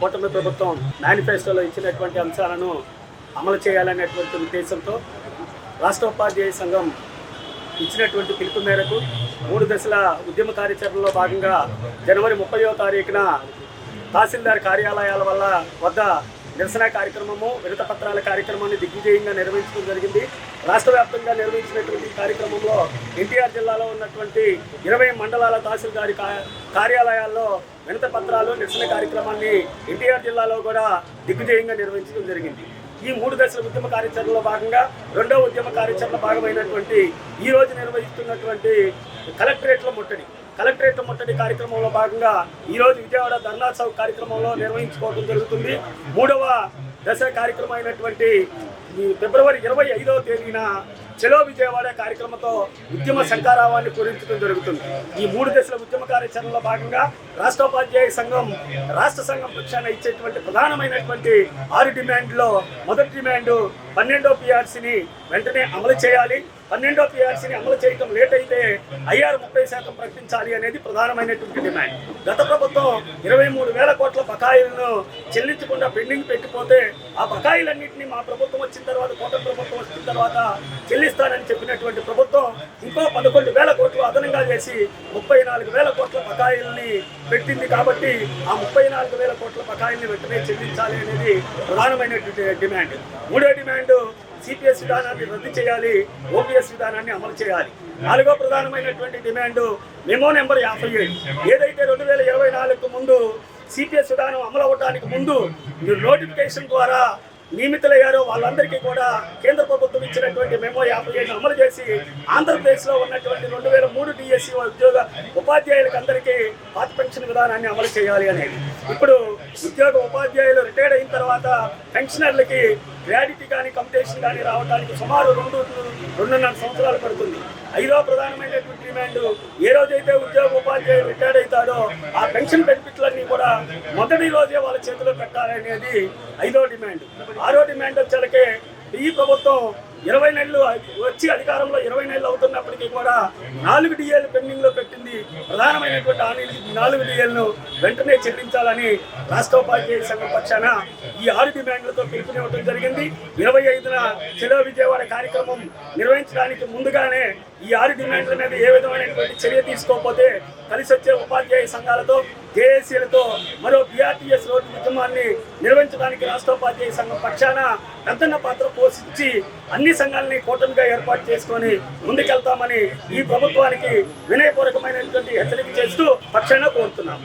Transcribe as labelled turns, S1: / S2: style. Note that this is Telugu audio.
S1: కూటమి ప్రభుత్వం మేనిఫెస్టోలో ఇచ్చినటువంటి అంశాలను అమలు చేయాలనేటువంటి ఉద్దేశంతో రాష్ట్ర ఉపాధ్యాయ సంఘం ఇచ్చినటువంటి పిలుపు మేరకు 3 దశల ఉద్యమ కార్యాచరణలో భాగంగా జనవరి 30వ తారీఖున తహసీల్దార్ కార్యాలయాల వద్ద నిరసన కార్యక్రమము, వినతి పత్రాల కార్యక్రమాన్ని దిగ్విజయంగా నిర్వహించడం జరిగింది. రాష్ట్ర వ్యాప్తంగా నిర్వహించినటువంటి కార్యక్రమంలో ఎన్టీఆర్ జిల్లాలో ఉన్నటువంటి 20 మండలాల తహసీల్దార్ కార్యాలయాల్లో వినతి పత్రాలు, నిరసన కార్యక్రమాన్ని ఎన్టీఆర్ జిల్లాలో కూడా దిగ్విజయంగా నిర్వహించడం జరిగింది. ఈ 3 దశల ఉద్యమ కార్యాచరణలో భాగంగా 2వ ఉద్యమ కార్యాచరణ భాగమైనటువంటి ఈ రోజు నిర్వహిస్తున్నటువంటి కలెక్టరేట్ల ముట్టడి కార్యక్రమంలో భాగంగా ఈరోజు విజయవాడ ధర్నా చౌక్ కార్యక్రమంలో నిర్వహించుకోవడం జరుగుతుంది. 3వ దశ కార్యక్రమం అయినటువంటి ఫిబ్రవరి 25వ తేదీన చలో విజయవాడ కార్యక్రమంతో ఉద్యమ శంఖారావాన్ని పూరించడం జరుగుతుంది. ఈ 3 దశల ఉద్యమ కార్యాచరణలో భాగంగా రాష్ట్రోపాధ్యాయ సంఘం రాష్ట్ర సంఘం పక్షాన ఇచ్చేటువంటి ప్రధానమైనటువంటి 6 డిమాండ్లో మొదటి డిమాండు 12వ PRCని వెంటనే అమలు చేయాలి. 12వ PRCని అమలు చేయడం లేట్ అయితే IR 30% ప్రకటించాలి అనేది ప్రధానమైనటువంటి డిమాండ్. గత ప్రభుత్వం 23,000 కోట్ల బకాయిలను చెల్లించకుండా పెండింగ్ పెట్టిపోతే ఆ బకాయిలన్నింటినీ మా ప్రభుత్వం వచ్చిన తర్వాత, కూటమి ప్రభుత్వం వచ్చిన తర్వాత చెల్లిస్తానని చెప్పినటువంటి ప్రభుత్వం ఇంకో 11,000 కోట్లు అదనంగా చేసి 34,000 కోట్ల బకాయిల్ని పెట్టింది. కాబట్టి ఆ 34,000 కోట్ల బకాయిల్ని వెంటనే చెల్లించాలి అనేది ప్రధానమైనటువంటి డిమాండ్. 3వ డిమాండ్ CPS విధానాన్ని రద్దు చేయాలి, OPS విధానాన్ని అమలు చేయాలి. 4వ ప్రధానమైనటువంటి డిమాండ్ మెమో నెంబర్ 57. ఏదైతే 2024 ముందు CPS విధానం అమలు అవ్వడానికి ముందు నోటిఫికేషన్ ద్వారా నియమితులయ్యారో వాళ్ళందరికీ కూడా కేంద్ర ప్రభుత్వం ఇచ్చినటువంటి మెమో 57 అమలు చేసి ఆంధ్రప్రదేశ్లో ఉన్నటువంటి 2003 DSC ఉపాధ్యాయులకు అందరికీ పాత పెన్షన్ విధానాన్ని అమలు చేయాలి అనేది. ఇప్పుడు ఉద్యోగ ఉపాధ్యాయులు రిటైర్డ్ అయిన తర్వాత పెన్షనర్లకి గ్రాడ్యుటీ కానీ కంపిటేషన్ కానీ రావడానికి సుమారు 2.5 సంవత్సరాలు పడుతుంది. 5వ ప్రధానమైనటువంటి డిమాండ్ ఏ రోజైతే ఉద్యోగ ఉపాధ్యాయులు రిటైర్డ్ అవుతాడో ఆ పెన్షన్ బెనిఫిట్లన్నీ కూడా మొదటి రోజే వాళ్ళ చేతిలో పెట్టాలనేది 5వ డిమాండ్. 6వ డిమాండ్ వచ్చేసరికి ఈ ప్రభుత్వం 20 నెలలు వచ్చి అధికారంలో 20 నెలలు అవుతున్నప్పటికీ కూడా 4 DAలు పెండింగ్లో పెట్టింది. ప్రధానమైనటువంటి 4 DAలను వెంటనే చెల్లించాలని రాష్ట్ర ఉపాధ్యాయ సంఘం పక్షాన ఈ 6 డిమాండ్లతో పిలుపునివ్వడం జరిగింది. 25న చలో విజయవాడ కార్యక్రమం నిర్వహించడానికి ముందుగానే ఈ 6 డిమాండ్ల మీద ఏ విధమైనటువంటి చర్య తీసుకోకపోతే కలిసి వచ్చే ఉపాధ్యాయ సంఘాలతో, JACలతో మరో BRTS రోడ్డు ఉద్యమాన్ని నిర్వహించడానికి రాష్ట్ర ఉపాధ్యాయ సంఘం పక్షాన పెద్దన్న పాత్ర పోషించి అన్ని సంఘాలని కూటమిగా ఏర్పాటు చేసుకొని ముందుకెళ్తామని ఈ ప్రభుత్వానికి వినయపూర్వకమైనటువంటి హెచ్చరిక చేస్తూ పక్షాన కోరుతున్నాము.